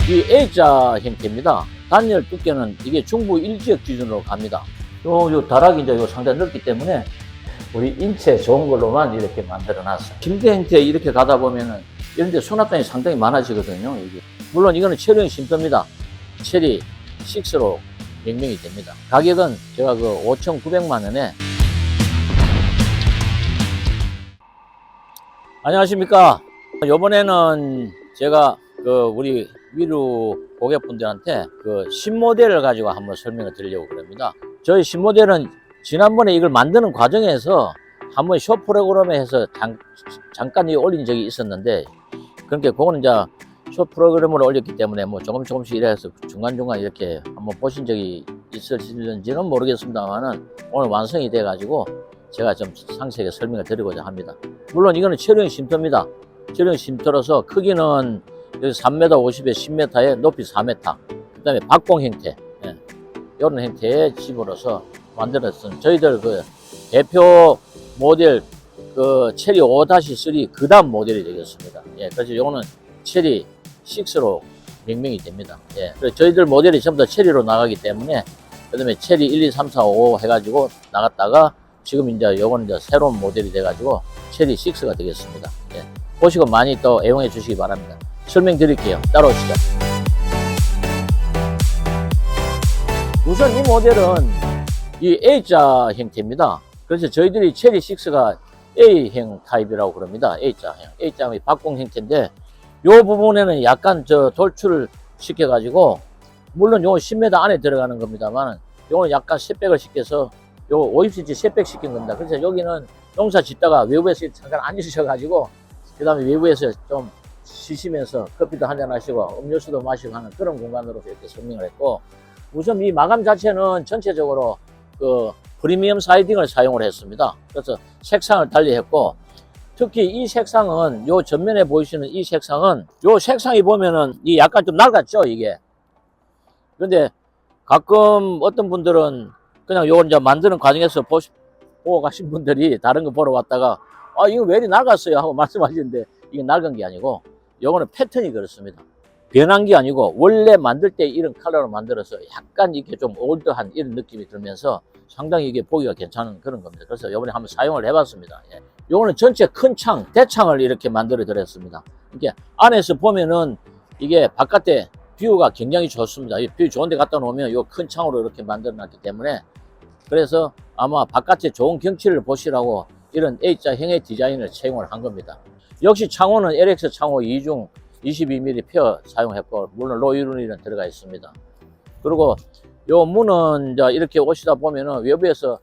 이 A자 형태입니다. 단열 두께는 이게 중부 1지역 기준으로 갑니다. 요 다락이 이제 상당히 넓기 때문에 우리 인체 좋은 걸로만 이렇게 만들어 놨어요. 침대 형태 이렇게 가다 보면은 이런 데 수납장이 상당히 많아지거든요. 이게. 물론 이거는 체리형 쉼터입니다. 체리 6로 명명이 됩니다. 가격은 제가 그 5,900만 원에. 안녕하십니까. 요번에는 제가 우리 위로 고객분들한테 신모델을 가지고 한번 설명을 드리려고 그럽니다. 저희 신모델은 지난번에 이걸 만드는 과정에서 한번 쇼 프로그램에 해서 잠깐 올린 적이 있었는데, 그러니까 그거는 이제 쇼 프로그램으로 올렸기 때문에 뭐 조금씩 이래서 중간중간 이렇게 한번 보신 적이 있으실지는 모르겠습니다만은 오늘 완성이 돼 가지고 제가 좀 상세하게 설명을 드리고자 합니다. 물론 이거는 체리형 쉼터입니다. 체리형 쉼터로서 크기는 여기 3m 50에 10m에 높이 4m, 그 다음에 박공 형태, 이런 형태의 집으로서 만들었던 저희들 대표 모델 체리 5-3 그 다음 모델이 되겠습니다. 그래서 이거는 체리 6로 명명이 됩니다. 그래서 저희들 모델이 전부 다 체리로 나가기 때문에, 그 다음에 체리 1, 2, 3, 4, 5 해가지고 나갔다가 지금 이제 요거는 이제 새로운 모델이 돼가지고 체리 6가 되겠습니다. 보시고 많이 또 애용해 주시기 바랍니다. 설명드릴게요. 따라오시죠. 우선 이 모델은 이 A자 형태입니다. 그래서 저희들이 체리 6가 A형 타입이라고 그럽니다. A자형. A자형이 박공 형태인데, 요 부분에는 약간 돌출을 시켜가지고, 물론 요 10m 안에 들어가는 겁니다만, 요거는 약간 셋백을 시켜서 요 50cm 셋백 시킨 겁니다. 그래서 여기는 농사 짓다가 외부에서 잠깐 앉으셔가지고, 그 다음에 외부에서 좀 쉬시면서 커피도 한잔 하시고 음료수도 마시고 하는 그런 공간으로 이렇게 설명을 했고, 우선 이 마감 자체는 전체적으로 프리미엄 사이딩을 사용을 했습니다. 그래서 색상을 달리 했고, 특히 이 색상은 요 전면에 보이시는 이 색상은 요 색상이 보면은 이 약간 좀 낡았죠, 이게. 근데 가끔 어떤 분들은 그냥 요걸 이제 만드는 과정에서 보고 가신 분들이 다른 거 보러 왔다가 이거 왜 이리 낡았어요 하고 말씀하시는데, 이게 낡은 게 아니고 요거는 패턴이 그렇습니다. 변한 게 아니고 원래 만들 때 이런 컬러로 만들어서 약간 이렇게 좀 올드한 이런 느낌이 들면서 상당히 이게 보기가 괜찮은 그런 겁니다. 그래서 요번에 한번 사용을 해봤습니다. 요거는 전체 큰 창, 대창을 이렇게 만들어 드렸습니다. 이게 안에서 보면은 이게 바깥에 뷰가 굉장히 좋습니다. 이 뷰 좋은 데 갖다 놓으면 요 큰 창으로 이렇게 만들어 놨기 때문에, 그래서 아마 바깥에 좋은 경치를 보시라고 이런 A자형의 디자인을 채용을 한 겁니다. 역시 창호는 LX 창호 2중 22mm 펴 사용했고, 물론 로유리는 들어가 있습니다. 그리고 요 문은 이제 이렇게 오시다 보면은 외부에서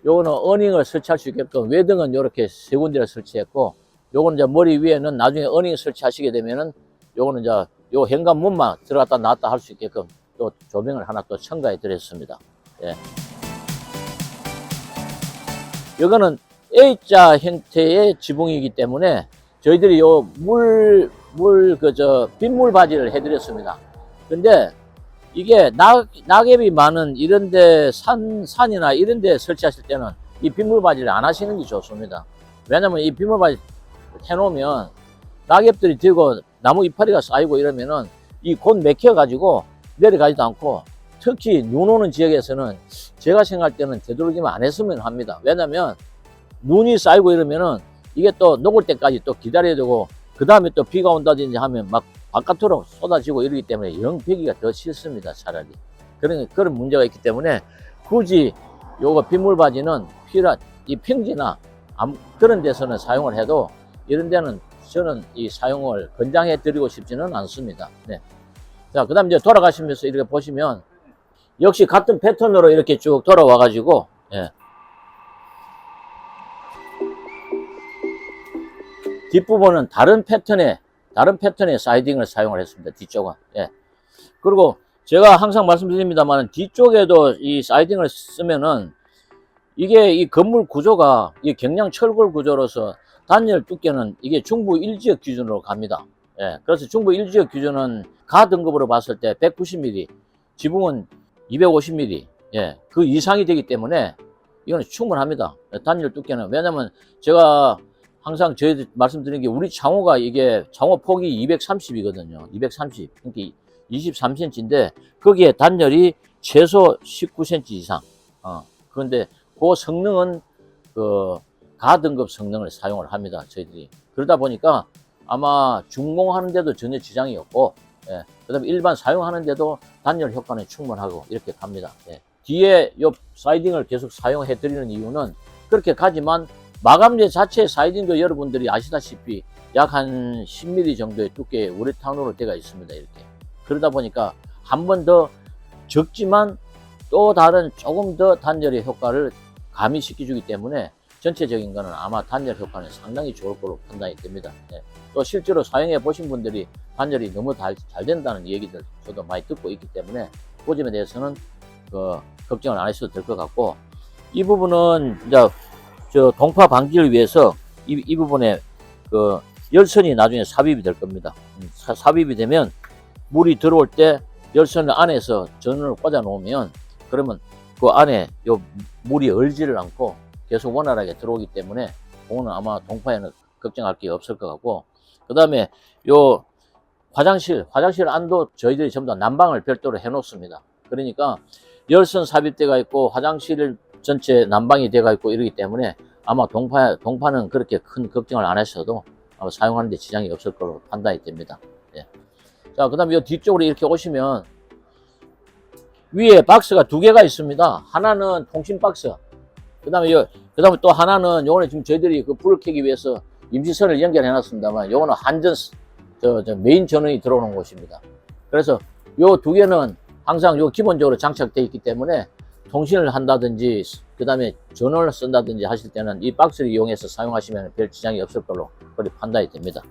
요거는 어닝을 설치할 수 있게끔 외등은 이렇게 세 군데를 설치했고, 요거는 이제 머리 위에는 나중에 어닝 설치하시게 되면은 요거는 이제 요 현관 문만 들어갔다 나왔다 할 수 있게끔 또 조명을 하나 또 첨가해 드렸습니다. 요거는 A자 형태의 지붕이기 때문에 저희들이 요 빗물 바지를 해드렸습니다. 근데 이게 낙엽이 많은 이런데 산이나 이런데 설치하실 때는 이 빗물 바지를 안 하시는 게 좋습니다. 왜냐면 이 빗물 바지 해놓으면 낙엽들이 들고 나무 이파리가 쌓이고 이러면은 이 곧 맥혀 가지고 내려가지도 않고, 특히 눈 오는 지역에서는 제가 생각할 때는 되도록이면 안 했으면 합니다. 왜냐면 눈이 쌓이고 이러면은 이게 또 녹을 때까지 또 기다려야 되고, 그 다음에 또 비가 온다든지 하면 막 바깥으로 쏟아지고 이러기 때문에 영 펴기가 더 싫습니다, 차라리. 그런 문제가 있기 때문에 굳이 요거 빗물바지는 이 평지나 그런 데서는 사용을 해도 이런 데는 저는 이 사용을 권장해 드리고 싶지는 않습니다. 자, 그 다음 이제 돌아가시면서 이렇게 보시면 역시 같은 패턴으로 이렇게 쭉 돌아와 가지고, 뒷부분은 다른 패턴의 사이딩을 사용을 했습니다. 뒤쪽은. 그리고 제가 항상 말씀드립니다만, 뒤쪽에도 이 사이딩을 쓰면은 이게 이 건물 구조가 이 경량 철골 구조로서 단열 두께는 이게 중부 1지역 기준으로 갑니다. 그래서 중부 1지역 기준은 가 등급으로 봤을 때 190mm, 지붕은 250mm, 그 이상이 되기 때문에 이거는 충분합니다. 단열 두께는. 왜냐면 제가 항상 저희들 말씀드린 게, 우리 창호가 이게 창호 폭이 230이거든요. 230. 그러니까 23cm인데 거기에 단열이 최소 19cm 이상. 그런데 그 성능은 그 가등급 성능을 사용을 합니다. 저희들이. 그러다 보니까 아마 중공하는데도 전혀 지장이 없고, 예. 그다음에 일반 사용하는데도 단열 효과는 충분하고 이렇게 갑니다. 예. 뒤에 요 사이딩을 계속 사용해 드리는 이유는 그렇게 가지만 마감재 자체 사이딩도 여러분들이 아시다시피 약 한 10mm 정도의 두께의 우레탄으로 되어 있습니다. 이렇게. 그러다 보니까 한 번 더 적지만 또 다른 조금 더 단열의 효과를 가미시켜주기 때문에 전체적인 거는 아마 단열 효과는 상당히 좋을 거로 판단이 됩니다. 네. 또 실제로 사용해 보신 분들이 단열이 너무 잘 된다는 얘기들 저도 많이 듣고 있기 때문에 그 점에 대해서는 걱정을 안 하셔도 될 것 같고, 이 부분은 이제 저 동파 방지를 위해서 이 부분에 그 열선이 나중에 삽입이 될 겁니다. 삽입이 되면 물이 들어올 때 열선을 안에서 전원을 꽂아 놓으면 그러면 그 안에 요 물이 얼지를 않고 계속 원활하게 들어오기 때문에 그거는 아마 동파에는 걱정할 게 없을 것 같고, 그 다음에 요 화장실 안도 저희들이 전부 다 난방을 별도로 해 놓습니다. 그러니까 열선 삽입대가 있고 화장실 전체 난방이 돼가 있고 이러기 때문에 아마 동파는 그렇게 큰 걱정을 안 하셔도 아마 사용하는 데 지장이 없을 거로 판단이 됩니다. 예. 자, 그 다음에 요 뒤쪽으로 이렇게 오시면 위에 박스가 두 개가 있습니다. 하나는 통신 박스, 그 다음에 또 하나는 요거는 지금 저희들이 그 불을 켜기 위해서 임시선을 연결해 놨습니다만 요거는 한전 메인 전원이 들어오는 곳입니다. 그래서 요 두 개는 항상 요 기본적으로 장착되어 있기 때문에 통신을 한다든지 그 다음에 전원을 쓴다든지 하실 때는 이 박스를 이용해서 사용하시면 별 지장이 없을 걸로 그렇게 판단이 됩니다.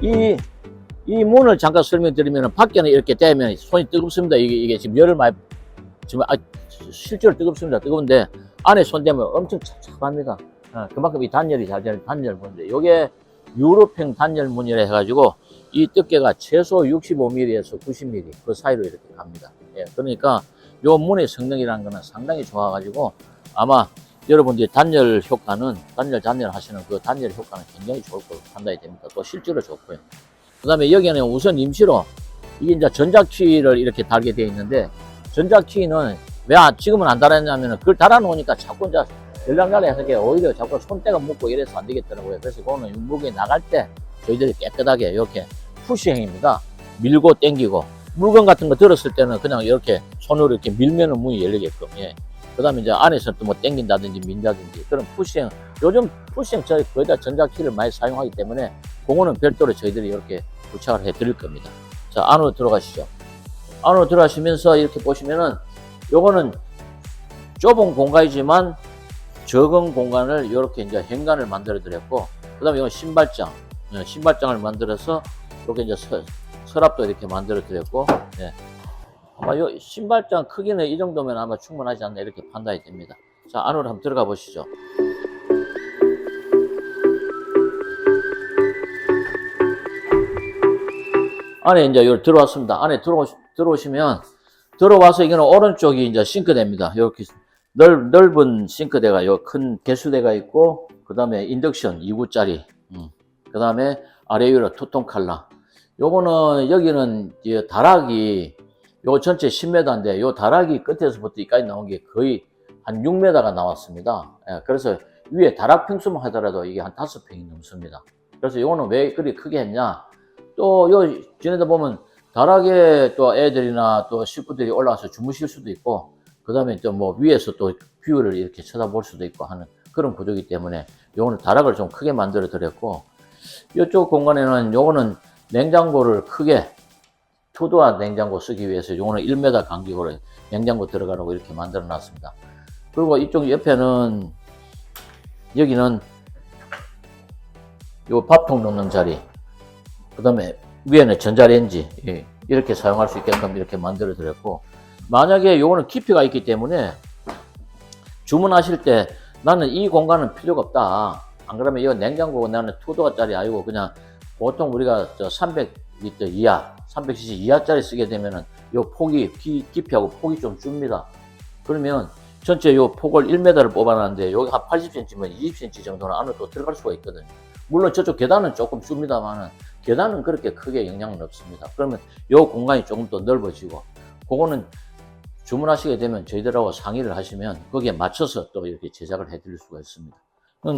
이 문을 잠깐 설명드리면 밖에는 이렇게 떼면 손이 뜨겁습니다. 이게 지금 열을 많이 지금 실제로 뜨겁습니다. 뜨거운데 안에 손 대면 엄청 찹찹합니다. 그만큼 이 단열이 잘 되는 단열문인데 이게 유럽형 단열문이라 해가지고 이 두께가 최소 65mm에서 90mm 그 사이로 이렇게 갑니다. 예, 그러니까 요 문의 성능이라는 거는 상당히 좋아가지고 아마 여러분들이 단열 효과는 단열 하시는 그 단열 효과는 굉장히 좋을 걸로 판단이 됩니다. 또 실제로 좋고요. 그 다음에 여기는 우선 임시로 이게 이제 전자키를 이렇게 달게 되어 있는데, 전자키는 왜 지금은 안 달았냐면은 그걸 달아놓으니까 자꾸 이제 들락날락해서 오히려 자꾸 손때가 묻고 이래서 안 되겠더라고요. 그래서 그거는 물건이 나갈 때 저희들이 깨끗하게 이렇게 푸시형입니다. 밀고 당기고, 물건 같은 거 들었을 때는 그냥 이렇게 손으로 이렇게 밀면은 문이 열리게끔. 예. 그 다음에 이제 안에서 또 뭐 당긴다든지 민다든지 그런 푸시형, 요즘 푸시형 저희 거의 다 전자키를 많이 사용하기 때문에 그거는 별도로 저희들이 이렇게 부착을 해 드릴 겁니다. 자, 안으로 들어가시죠. 안으로 들어가시면서 이렇게 보시면은 요거는 좁은 공간이지만 적은 공간을 이렇게 이제 현관을 만들어 드렸고, 그 다음에 이건 신발장을 만들어서 이렇게 이제 서랍도 이렇게 만들어 드렸고, 예. 아마 요 신발장 크기는 이 정도면 아마 충분하지 않나 이렇게 판단이 됩니다. 자, 안으로 한번 들어가 보시죠. 안에 이제 여기 들어왔습니다. 안에 들어오시면 들어와서 이거는 오른쪽이 이제 싱크대입니다. 이렇게 넓은 싱크대가 요 큰 개수대가 있고, 그 다음에 인덕션 2구짜리, 그 다음에 아래 위로 투통 칼라. 요거는 여기는 다락이 요 전체 10m인데 요 다락이 끝에서부터 여기까지 나온 게 거의 한 6m가 나왔습니다. 예, 그래서 위에 다락 평수만 하더라도 이게 한 5평이 넘습니다. 그래서 요거는 왜 그리 크게 했냐, 또 요 지내다 보면 다락에 또 애들이나 또 식구들이 올라와서 주무실 수도 있고, 그 다음에 또 뭐 위에서 또 뷰를 이렇게 쳐다볼 수도 있고 하는 그런 구조이기 때문에 요거는 다락을 좀 크게 만들어 드렸고, 이쪽 공간에는 요거는 냉장고를 크게 투도화 냉장고 쓰기 위해서 요거는 1m 간격으로 냉장고 들어가라고 이렇게 만들어 놨습니다. 그리고 이쪽 옆에는 여기는 요 밥통 넣는 자리, 그 다음에 위에는 전자레인지, 예, 이렇게 사용할 수 있게끔 이렇게 만들어 드렸고, 만약에 요거는 깊이가 있기 때문에 주문하실 때 나는 이 공간은 필요가 없다, 안 그러면 이 냉장고가 나는 투도화짜리 아니고 그냥 보통 우리가 300L 이하 300cc 이하짜리 쓰게 되면은 요 폭이 깊이하고 폭이 좀 줍니다. 그러면 전체 요 폭을 1m를 뽑아놨는데 여기 한 80cm면 20cm 정도는 안으로 또 들어갈 수가 있거든요. 물론 저쪽 계단은 조금 줍니다만은 계단은 그렇게 크게 영향은 없습니다. 그러면 요 공간이 조금 더 넓어지고, 그거는 주문하시게 되면 저희들하고 상의를 하시면 거기에 맞춰서 또 이렇게 제작을 해드릴 수가 있습니다.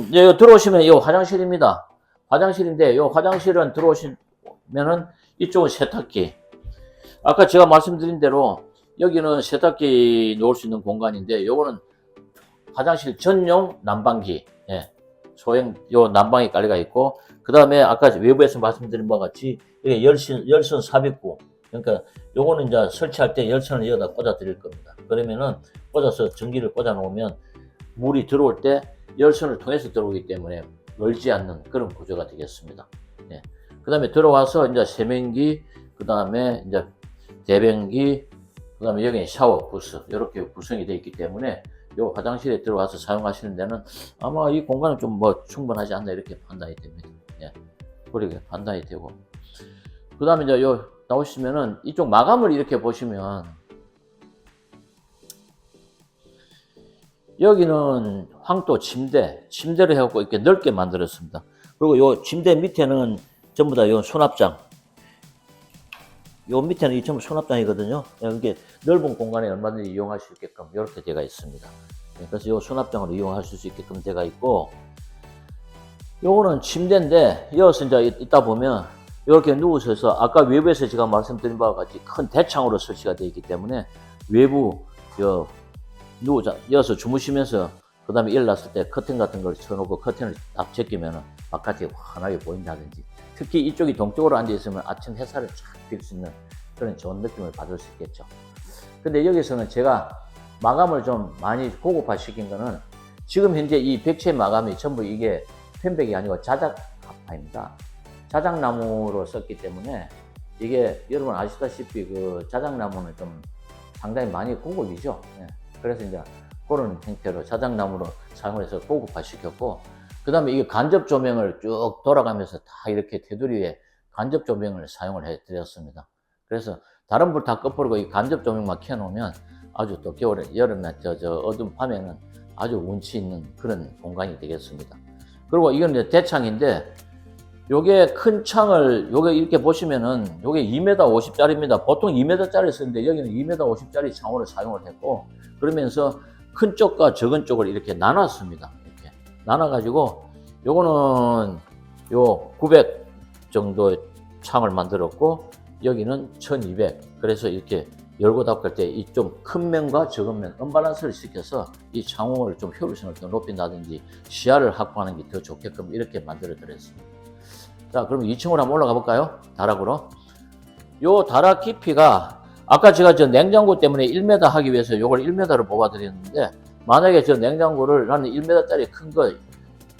이제 들어오시면 이 화장실입니다. 화장실인데, 이 화장실은 들어오시면은 이쪽은 세탁기. 아까 제가 말씀드린 대로 여기는 세탁기 놓을 수 있는 공간인데, 요거는 화장실 전용 난방기. 예. 소형 요 난방이 깔려가 있고, 그 다음에 아까 외부에서 말씀드린 바와 같이 이게 열선 삽입구. 그러니까 요거는 이제 설치할 때 열선을 여기다 꽂아 드릴 겁니다. 그러면은 꽂아서 전기를 꽂아 놓으면 물이 들어올 때 열선을 통해서 들어오기 때문에 멀지 않는 그런 구조가 되겠습니다. 예. 그 다음에 들어와서 이제 세면기, 그 다음에 이제 대변기, 그 다음에 여기는 샤워 부스, 이렇게 구성이 되어 있기 때문에 요 화장실에 들어와서 사용하시는 데는 아마 이 공간은 좀 뭐 충분하지 않나 이렇게 판단이 됩니다. 예. 그렇게 판단이 되고. 그 다음에 이제 요 나오시면은 이쪽 마감을 이렇게 보시면 여기는 황토 침대를 해갖고 이렇게 넓게 만들었습니다. 그리고 요 침대 밑에는 전부 다 요 수납장. 요 밑에는 이 전부 수납장이거든요. 이게 넓은 공간에 얼마든지 이용할 수 있게끔 이렇게 되어 있습니다. 그래서 요 수납장으로 이용하실 수 있게끔 되어 있고, 요거는 침대인데 이어서 이제 있다 보면 이렇게 누우셔서 아까 외부에서 제가 말씀드린 바와 같이 큰 대창으로 설치가 되어 있기 때문에 외부 이어서 주무시면서 그 다음에 일어났을 때 커튼 같은 걸 쳐놓고 커튼을 딱 제끼면 바깥이 환하게 보인다든지, 특히 이쪽이 동쪽으로 앉아 있으면 아침 햇살을 쫙 빌 수 있는 그런 좋은 느낌을 받을 수 있겠죠. 근데 여기서는 제가 마감을 좀 많이 고급화 시킨 거는, 지금 현재 이 백채 마감이 전부 이게 편백이 아니고 자작합화입니다. 자작나무로 썼기 때문에 이게 여러분 아시다시피 그 자작나무는 좀 상당히 많이 고급이죠. 예. 그래서 이제 그런 형태로 자작나무로 사용을 해서 고급화 시켰고, 그 다음에 이게 간접 조명을 쭉 돌아가면서 다 이렇게 테두리에 간접 조명을 사용을 해 드렸습니다. 그래서 다른 불 다 꺼버리고 이 간접 조명만 켜놓으면 아주 또 겨울에, 여름에, 어두운 밤에는 아주 운치 있는 그런 공간이 되겠습니다. 그리고 이건 이제 대창인데, 요게 큰 창을, 요게 이렇게 보시면은 요게 2m 50짜리입니다. 보통 2m짜리 쓰는데 여기는 2m 50짜리 창호를 사용을 했고, 그러면서 큰 쪽과 적은 쪽을 이렇게 나눴습니다. 이렇게 나눠가지고 요거는 요 900 정도의 창을 만들었고, 여기는 1200. 그래서 이렇게 열고 닫고 할 때 이 좀 큰 면과 적은 면 언밸런스를 시켜서 이 창호를 좀 효율성을 더 높인다든지 시야를 확보하는 게 더 좋게끔 이렇게 만들어 드렸습니다. 자, 그럼 2층으로 한번 올라가 볼까요? 다락으로. 요 다락 깊이가 아까 제가 저 냉장고 때문에 1m 하기 위해서 요걸 1m로 뽑아 드렸는데, 만약에 저 냉장고를 나는 1m짜리 큰 거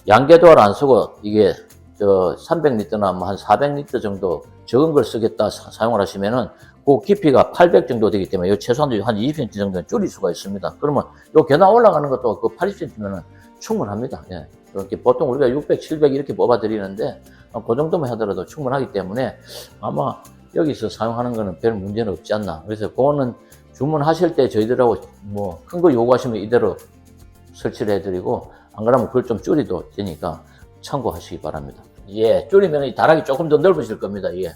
양계도를 안 쓰고 이게 저 300리터나 뭐 한 400리터 정도 적은 걸 쓰겠다 사용을 하시면은 그 깊이가 800 정도 되기 때문에 요 최소한 한 20cm 정도는 줄일 수가 있습니다. 그러면 요 계단 올라가는 것도 그 80cm면은 충분합니다. 예. 이렇게 보통 우리가 600, 700 이렇게 뽑아 드리는데 그 정도만 하더라도 충분하기 때문에 아마 여기서 사용하는 거는 별 문제는 없지 않나. 그래서 그거는 주문하실 때 저희들하고 뭐 큰 거 요구하시면 이대로 설치를 해드리고, 안 그러면 그걸 좀 줄여도 되니까 참고하시기 바랍니다. 예, 줄이면 이 다락이 조금 더 넓어질 겁니다. 예.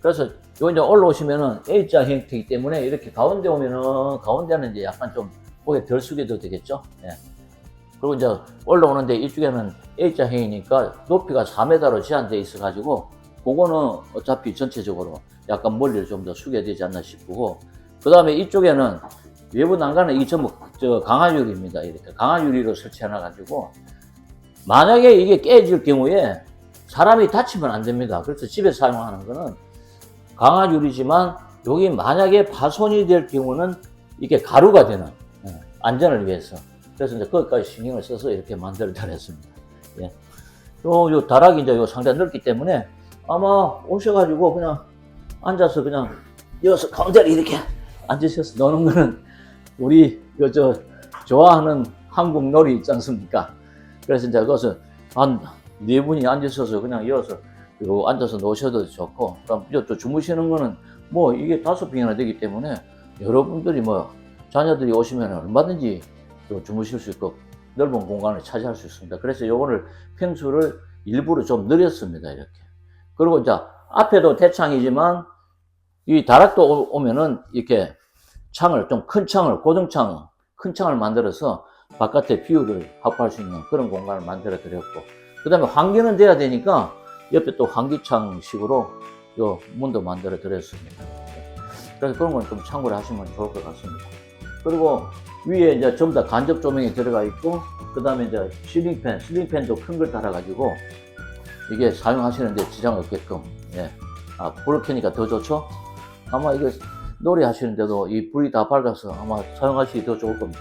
그래서 요 이제 올라오시면은 A자 형태이기 때문에 이렇게 가운데 오면은 가운데는 이제 약간 좀 고개 덜 숙여도 되겠죠. 예. 그리고 이제 올라오는데 이쪽에는 A자형이니까 높이가 4m로 제한되어 있어 가지고 그거는 어차피 전체적으로 약간 머리를 좀 더 숙여야 되지 않나 싶고, 그 다음에 이쪽에는 외부 난간은 이게 전부 강화유리입니다. 이렇게 강화유리로 설치해 놔 가지고 만약에 이게 깨질 경우에 사람이 다치면 안 됩니다. 그래서 집에 사용하는 거는 강화유리지만 여기 만약에 파손이 될 경우는 이게 가루가 되는, 안전을 위해서. 그래서 이제 거기까지 신경을 써서 이렇게 만들어 드렸습니다. 예. 요 다락이 이제 요 상당히 넓기 때문에 아마 오셔가지고 그냥 앉아서 그냥 여기서 가운데를 이렇게 앉으셔서 노는 거는 우리 좋아하는 한국 놀이 있지 않습니까? 그래서 이제 거기서 한 4분이 앉으셔서 그냥 여기서 앉아서 노셔도 좋고, 그럼 또 주무시는 거는 뭐 이게 5평이나 되기 때문에 여러분들이 뭐 자녀들이 오시면 얼마든지 또 주무실 수 있고 넓은 공간을 차지할 수 있습니다. 그래서 요거를 평수를 일부러 좀 늘렸습니다. 이렇게. 그리고 이제 앞에도 대창이지만 이 다락도 오면은 이렇게 창을 좀 큰 창을 고정창 큰 창을 만들어서 바깥에 뷰를 확보할 수 있는 그런 공간을 만들어 드렸고, 그 다음에 환기는 돼야 되니까 옆에 또 환기창 식으로 요 문도 만들어 드렸습니다. 그래서 그런 건 좀 참고를 하시면 좋을 것 같습니다. 그리고 위에 이제 전부 다 간접 조명이 들어가 있고, 그 다음에 이제 실링팬도 큰 걸 달아가지고 이게 사용하시는데 지장 없게끔, 예. 불을 켜니까 더 좋죠? 아마 이거 놀이 하시는데도 이 불이 다 밝아서 아마 사용하시기 더 좋을 겁니다.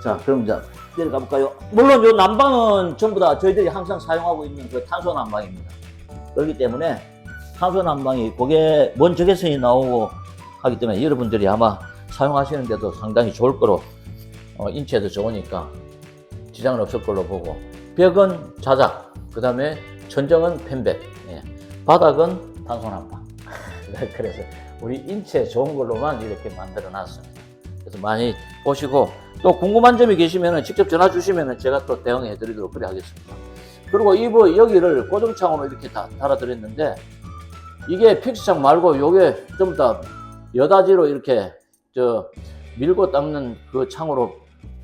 자, 그럼 이제 내려가 볼까요? 물론 요 난방은 전부 다 저희들이 항상 사용하고 있는 그 탄소 난방입니다. 그렇기 때문에 탄소 난방이 그게 먼 적외선이 나오고 하기 때문에 여러분들이 아마 사용하시는데도 상당히 좋을 거로, 인체에도 좋으니까 지장은 없을 걸로 보고, 벽은 자작, 그 다음에 천정은 펜백, 예. 바닥은 탄소 난방. 그래서 우리 인체에 좋은 걸로만 이렇게 만들어 놨습니다. 그래서 많이 보시고, 또 궁금한 점이 계시면 직접 전화 주시면 제가 또 대응해 드리도록 그래 하겠습니다. 그리고 여기를 고정창으로 이렇게 다 달아드렸는데, 이게 픽스창 말고 요게 좀 더 여다지로 이렇게 밀고 닦는 그 창으로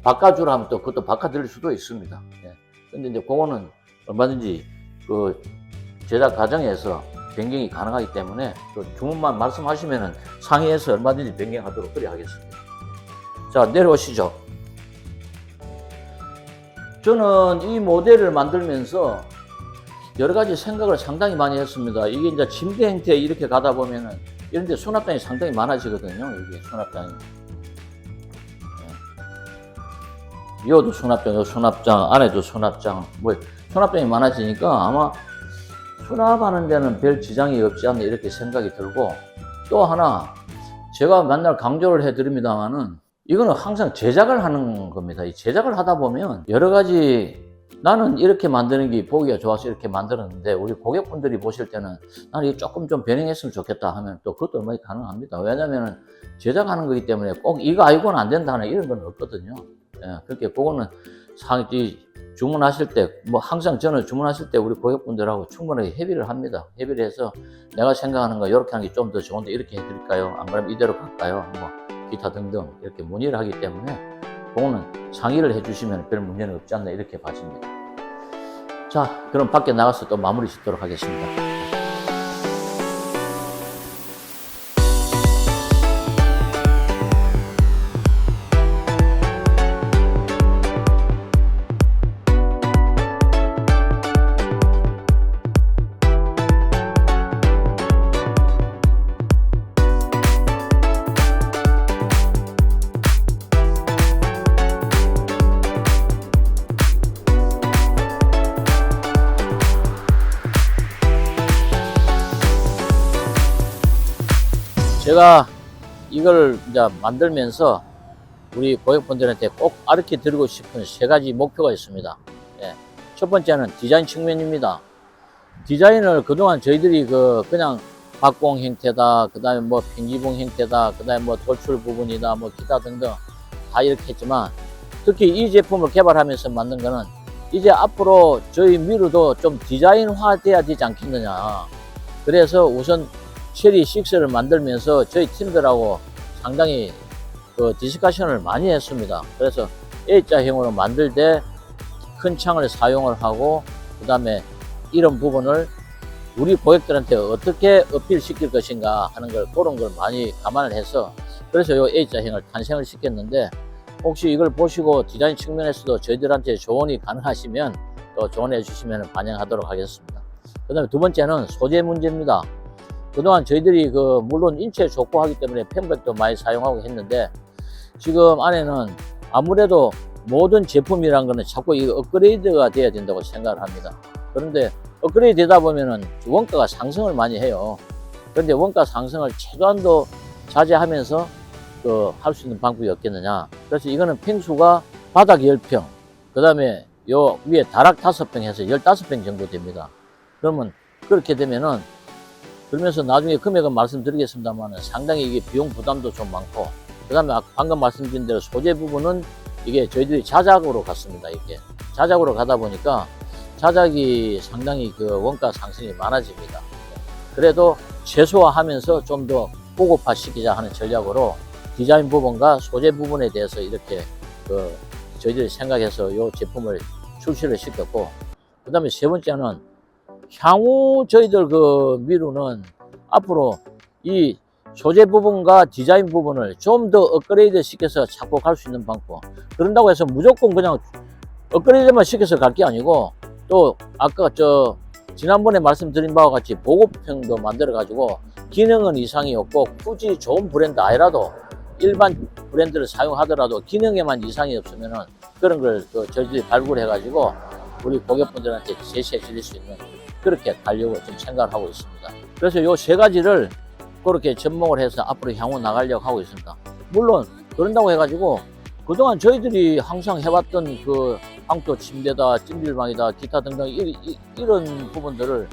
바꿔주라 하면 또 그것도 바꿔드릴 수도 있습니다. 예. 근데 이제 그거는 얼마든지 그 제작 과정에서 변경이 가능하기 때문에 또 주문만 말씀하시면은 상의해서 얼마든지 변경하도록 그래 하겠습니다. 자, 내려오시죠. 저는 이 모델을 만들면서 여러 가지 생각을 상당히 많이 했습니다. 이게 이제 침대 형태 이렇게 가다 보면은 이런 데 수납장이 상당히 많아지거든요. 이게 수납장이. 요도 수납장, 요 수납장, 안에도 수납장, 수납장이 많아지니까 아마 수납하는 데는 별 지장이 없지 않나 이렇게 생각이 들고, 또 하나 제가 맨날 강조를 해드립니다만은 이거는 항상 제작을 하는 겁니다. 이 제작을 하다 보면 여러 가지, 나는 이렇게 만드는 게 보기가 좋아서 이렇게 만들었는데 우리 고객분들이 보실 때는 나는 이거 조금 좀 변형했으면 좋겠다 하면 또 그것도 얼마나 가능합니다. 왜냐면은 제작하는 거기 때문에 꼭 이거 아니고는 안 된다 하는 이런 건 없거든요. 예, 그렇게 그거는 주문하실 때, 항상 저는 주문하실 때 우리 고객분들하고 충분하게 협의를 합니다. 협의를 해서 내가 생각하는 거 이렇게 하는 게 좀 더 좋은데 이렇게 해드릴까요? 안 그러면 이대로 갈까요? 기타 등등 이렇게 문의를 하기 때문에 그거는 상의를 해주시면 별 문제는 없지 않나 이렇게 봐집니다. 자, 그럼 밖에 나가서 또 마무리 짓도록 하겠습니다. 제가 이걸 이제 만들면서 우리 고객분들한테 꼭 가르쳐 드리고 싶은 세 가지 목표가 있습니다. 예. 첫 번째는 디자인 측면입니다. 디자인을 그동안 저희들이 그냥 박공 형태다, 그 다음에 편지봉 형태다, 그 다음에 돌출 부분이다, 기타 등등 다 이렇게 했지만, 특히 이 제품을 개발하면서 만든 거는 이제 앞으로 저희 미루도 좀 디자인화 돼야 되지 않겠느냐. 그래서 우선 체리 6를 만들면서 저희 팀들하고 상당히 디스커션을 많이 했습니다. 그래서 A자형으로 만들 때 큰 창을 사용을 하고, 그 다음에 이런 부분을 우리 고객들한테 어떻게 어필 시킬 것인가 하는 그런 걸 많이 감안을 해서, 그래서 이 A자형을 탄생을 시켰는데, 혹시 이걸 보시고 디자인 측면에서도 저희들한테 조언이 가능하시면 또 조언해 주시면 반영하도록 하겠습니다. 그 다음에 두 번째는 소재 문제입니다. 그동안 저희들이 물론 인체에 좋고 하기 때문에 펜백도 많이 사용하고 했는데, 지금 안에는 아무래도 모든 제품이란 거는 자꾸 이 업그레이드가 돼야 된다고 생각을 합니다. 그런데 업그레이드 되다 보면은 원가가 상승을 많이 해요. 그런데 원가 상승을 최소한도 자제하면서 할 수 있는 방법이 없겠느냐. 그래서 이거는 평수가 바닥 10평, 그 다음에 요 위에 다락 5평 해서 15평 정도 됩니다. 그러면 그렇게 되면은, 그러면서 나중에 금액은 말씀드리겠습니다만 상당히 이게 비용 부담도 좀 많고, 그 다음에 방금 말씀드린 대로 소재 부분은 이게 저희들이 자작으로 갔습니다. 이게 자작으로 가다 보니까 자작이 상당히 그 원가 상승이 많아집니다. 그래도 최소화하면서 좀 더 고급화 시키자 하는 전략으로 디자인 부분과 소재 부분에 대해서 이렇게 그 저희들이 생각해서 이 제품을 출시를 시켰고, 그 다음에 세 번째는 향후 저희들 그 미루는 앞으로 이 소재 부분과 디자인 부분을 좀 더 업그레이드 시켜서 착복할 수 있는 방법. 그런다고 해서 무조건 그냥 업그레이드만 시켜서 갈 게 아니고, 또 아까 지난번에 말씀드린 바와 같이 보급형도 만들어 가지고 기능은 이상이 없고 굳이 좋은 브랜드 아니라도 일반 브랜드를 사용하더라도 기능에만 이상이 없으면은 그런 걸 저희들이 발굴해 가지고 우리 고객분들한테 제시해 드릴 수 있는, 그렇게 가려고 좀 생각을 하고 있습니다. 그래서 요 세 가지를 그렇게 접목을 해서 앞으로 향후 나가려고 하고 있습니다. 물론 그런다고 해가지고 그동안 저희들이 항상 해왔던 그 황토 침대다, 찜질방이다, 기타 등등 이런 부분들을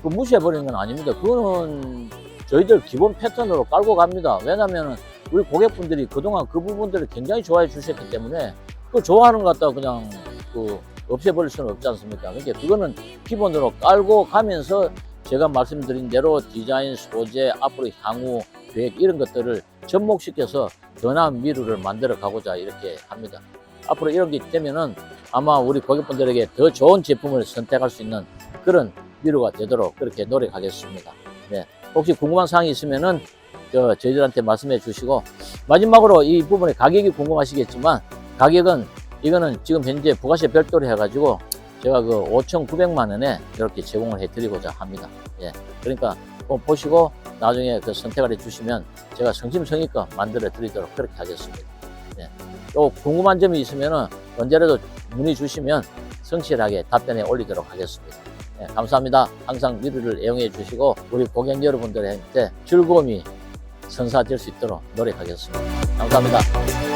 무시해버리는 건 아닙니다. 그거는 저희들 기본 패턴으로 깔고 갑니다. 왜냐하면 우리 고객분들이 그동안 그 부분들을 굉장히 좋아해 주셨기 때문에 그 좋아하는 것 갖다 그냥 없애버릴 수는 없지 않습니까? 그러니까 그거는 기본으로 깔고 가면서 제가 말씀드린 대로 디자인, 소재, 앞으로 향후 계획 이런 것들을 접목시켜서 더 나은 미루를 만들어 가고자 이렇게 합니다. 앞으로 이런 게 되면은 아마 우리 고객분들에게 더 좋은 제품을 선택할 수 있는 그런 미루가 되도록 그렇게 노력하겠습니다. 네. 혹시 궁금한 사항이 있으면은 저희들한테 말씀해 주시고, 마지막으로 이 부분의 가격이 궁금하시겠지만, 가격은 이거는 지금 현재 부가세 별도로 해가지고 제가 그 5,900만 원에 이렇게 제공을 해 드리고자 합니다. 예. 그러니까 꼭 보시고 나중에 그 선택을 해 주시면 제가 성심성의껏 만들어 드리도록 그렇게 하겠습니다. 예. 또 궁금한 점이 있으면은 언제라도 문의 주시면 성실하게 답변해 올리도록 하겠습니다. 예. 감사합니다. 항상 미루를 애용해 주시고 우리 고객 여러분들한테 즐거움이 선사될 수 있도록 노력하겠습니다. 감사합니다.